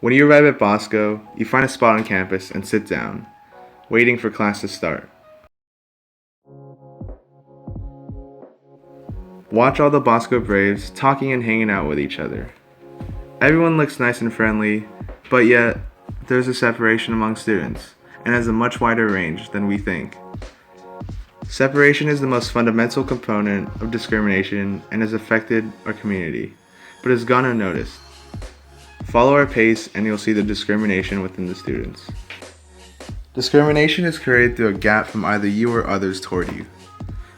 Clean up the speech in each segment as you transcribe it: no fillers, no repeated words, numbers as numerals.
When you arrive at Bosco, you find a spot on campus and sit down, waiting for class to start. Watch all the Bosco Braves talking and hanging out with each other. Everyone looks nice and friendly, but yet there's a separation among students, and has a much wider range than we think. Separation is the most fundamental component of discrimination and has affected our community, but has gone unnoticed. Follow our pace and you'll see the discrimination within the students. Discrimination is created through a gap from either you or others toward you.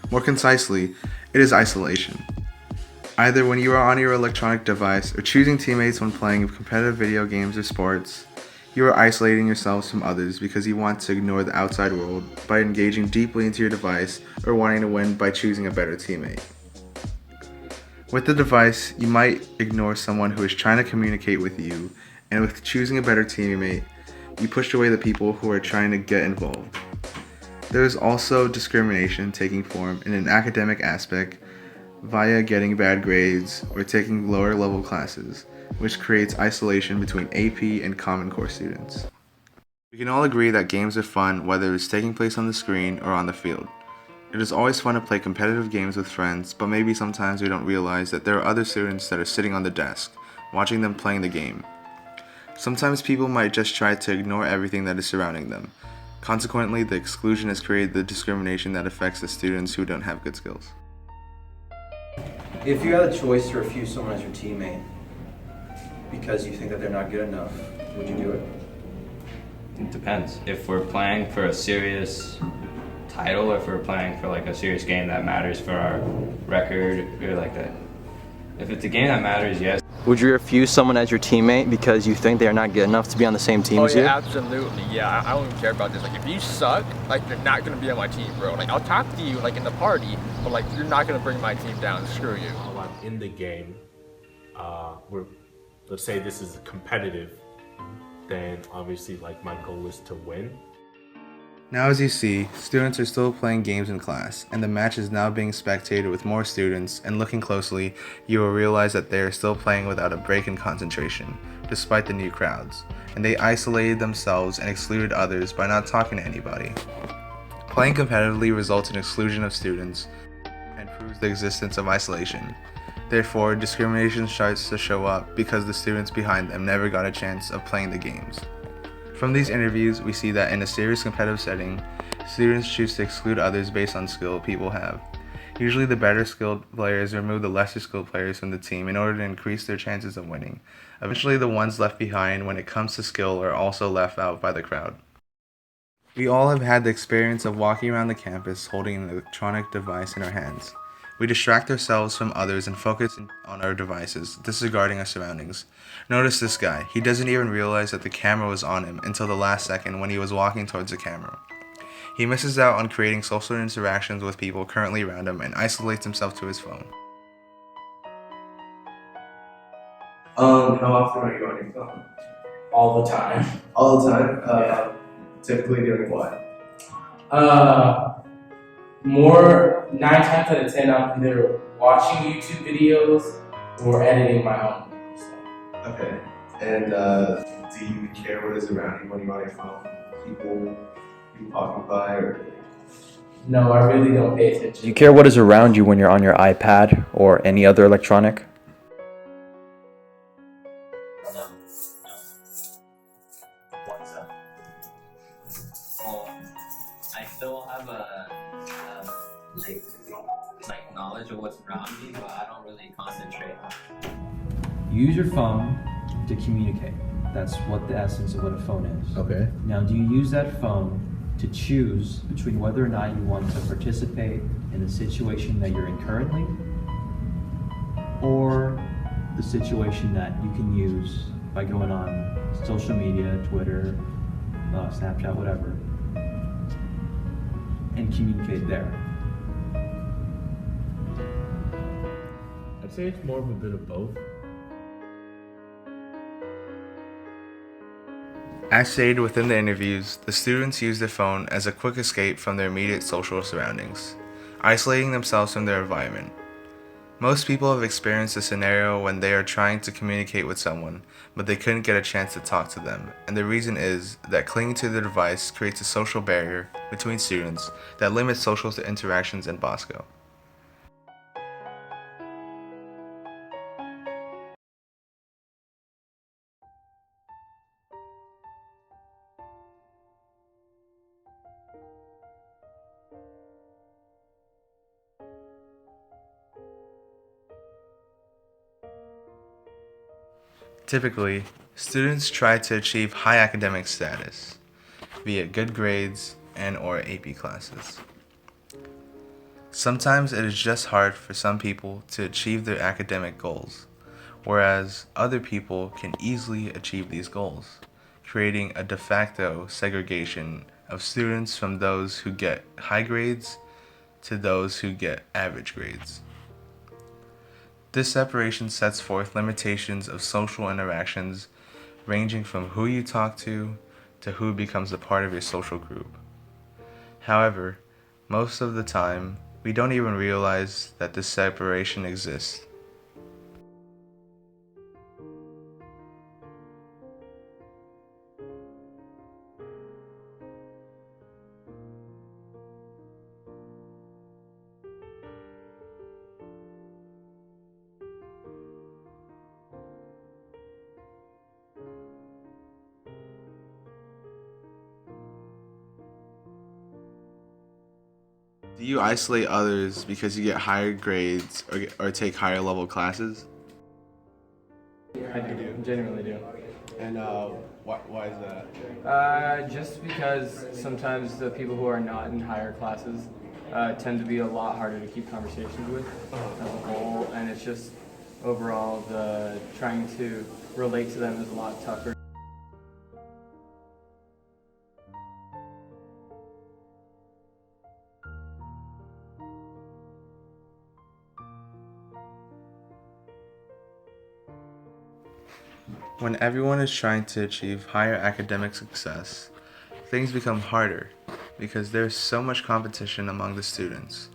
More concisely, it is isolation. Either when you are on your electronic device or choosing teammates when playing competitive video games or sports, you are isolating yourselves from others because you want to ignore the outside world by engaging deeply into your device or wanting to win by choosing a better teammate. With the device, you might ignore someone who is trying to communicate with you, and with choosing a better teammate, you push away the people who are trying to get involved. There is also discrimination taking form in an academic aspect via getting bad grades or taking lower level classes, which creates isolation between AP and Common Core students. We can all agree that games are fun whether it's taking place on the screen or on the field. It is always fun to play competitive games with friends, but maybe sometimes we don't realize that there are other students that are sitting on the desk, watching them playing the game. Sometimes people might just try to ignore everything that is surrounding them. Consequently, the exclusion has created the discrimination that affects the students who don't have good skills. If you had a choice to refuse someone as your teammate because you think that they're not good enough, would you do it? It depends. If we're playing for a serious title or if we're playing for like a serious game that matters for our record or like that. If it's a game that matters, yes. Would you refuse someone as your teammate because you think they're not good enough to be on the same team as you? Oh yeah, absolutely. Yeah, I don't even care about this. Like, if you suck, like, you're not gonna be on my team, bro. Like, I'll talk to you, like, in the party, but like, you're not gonna bring my team down. Screw you. While I'm in the game, let's say this is competitive, then obviously, like, my goal is to win. Now as you see, students are still playing games in class, and the match is now being spectated with more students, and looking closely, you will realize that they are still playing without a break in concentration, despite the new crowds, and they isolated themselves and excluded others by not talking to anybody. Playing competitively results in exclusion of students, and proves the existence of isolation. Therefore, discrimination starts to show up because the students behind them never got a chance of playing the games. From these interviews, we see that in a serious competitive setting, students choose to exclude others based on skill people have. Usually the better skilled players remove the lesser skilled players from the team in order to increase their chances of winning. Eventually the ones left behind when it comes to skill are also left out by the crowd. We all have had the experience of walking around the campus holding an electronic device in our hands. We distract ourselves from others and focus on our devices, disregarding our surroundings. Notice this guy. He doesn't even realize that the camera was on him until the last second when he was walking towards the camera. He misses out on creating social interactions with people currently around him and isolates himself to his phone. How often are you on your phone? All the time. All the time? Typically doing what? More 9 times out of 10, I'm either watching YouTube videos or editing my own stuff. Okay. And do you care what is around you when you're on your phone? People walking by or? No, I really don't pay attention. Do you care what is around you when you're on your iPad or any other electronic? No. What's up? Well, I still have a like knowledge of what's around me, but I don't really concentrate. Use your phone to communicate. That's what the essence of what a phone is. Okay. Now, do you use that phone to choose between whether or not you want to participate in the situation that you're in currently, or the situation that you can use by going on social media, Twitter, Snapchat, whatever, and communicate there? I'd say it's more of a bit of both. As stated within the interviews, the students use their phone as a quick escape from their immediate social surroundings, isolating themselves from their environment. Most people have experienced a scenario when they are trying to communicate with someone, but they couldn't get a chance to talk to them, and the reason is that clinging to the device creates a social barrier between students that limits social interactions in Bosco. Typically, students try to achieve high academic status via good grades and/or AP classes. Sometimes it is just hard for some people to achieve their academic goals, whereas other people can easily achieve these goals, creating a de facto segregation of students from those who get high grades to those who get average grades. This separation sets forth limitations of social interactions ranging from who you talk to who becomes a part of your social group. However, most of the time, we don't even realize that this separation exists. Do you isolate others because you get higher grades or take higher level classes? I do, genuinely do. And why is that? Just because sometimes the people who are not in higher classes tend to be a lot harder to keep conversations with as a whole, and it's just overall the trying to relate to them is a lot tougher. When everyone is trying to achieve higher academic success, things become harder because there's so much competition among the students.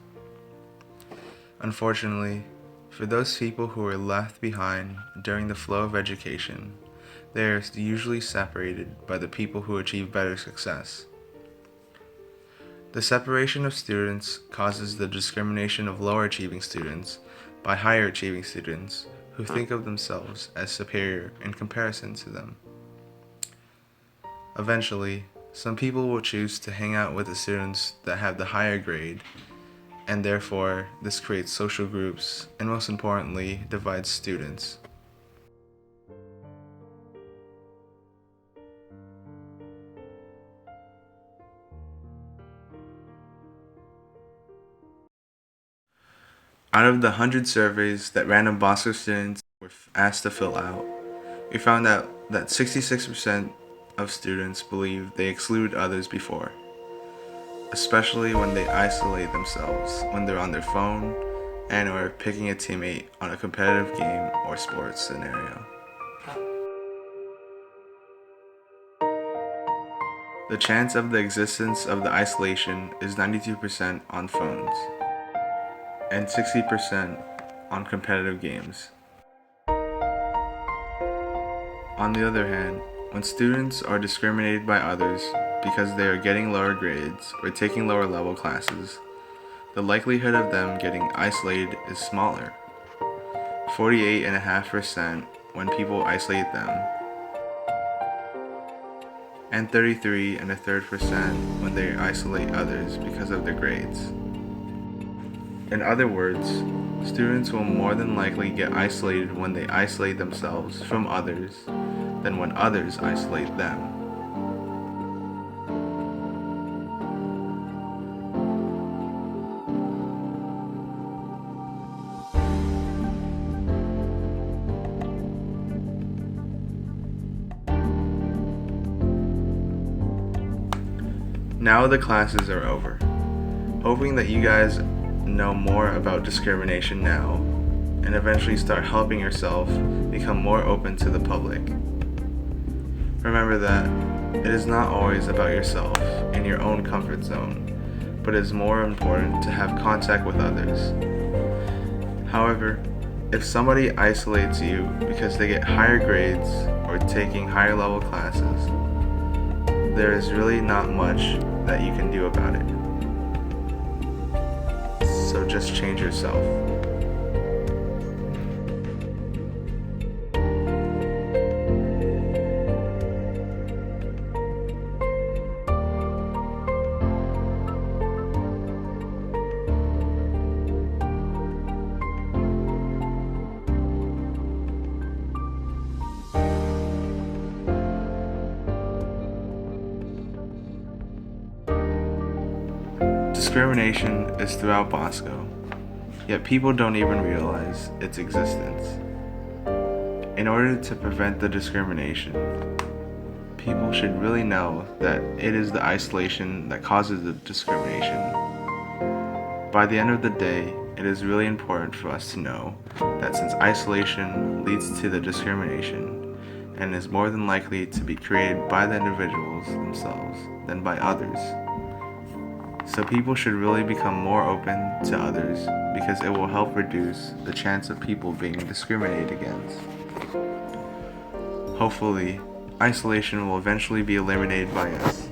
Unfortunately, for those people who are left behind during the flow of education, they are usually separated by the people who achieve better success. The separation of students causes the discrimination of lower achieving students by higher achieving students who think of themselves as superior in comparison to them. Eventually, some people will choose to hang out with the students that have the higher grade, and therefore this creates social groups and most importantly divides students. Out of the 100 surveys that random Bosco students were asked to fill out, we found out that 66% of students believe they exclude others before, especially when they isolate themselves when they're on their phone and or picking a teammate on a competitive game or sports scenario. The chance of the existence of the isolation is 92% on phones and 60% on competitive games. On the other hand, when students are discriminated by others because they are getting lower grades or taking lower level classes, the likelihood of them getting isolated is smaller, 48.5% when people isolate them, and 33.33% when they isolate others because of their grades. In other words, students will more than likely get isolated when they isolate themselves from others than when others isolate them. Now the classes are over. Hoping that you guys know more about discrimination now and eventually start helping yourself become more open to the public. Remember that it is not always about yourself in your own comfort zone, but it is more important to have contact with others. However, if somebody isolates you because they get higher grades or taking higher level classes, there is really not much that you can do about it. So just change yourself. Discrimination is throughout Bosco, yet people don't even realize its existence. In order to prevent the discrimination, people should really know that it is the isolation that causes the discrimination. By the end of the day, it is really important for us to know that since isolation leads to the discrimination and is more than likely to be created by the individuals themselves than by others, so people should really become more open to others because it will help reduce the chance of people being discriminated against. Hopefully, isolation will eventually be eliminated by us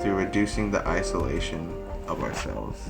through reducing the isolation of ourselves.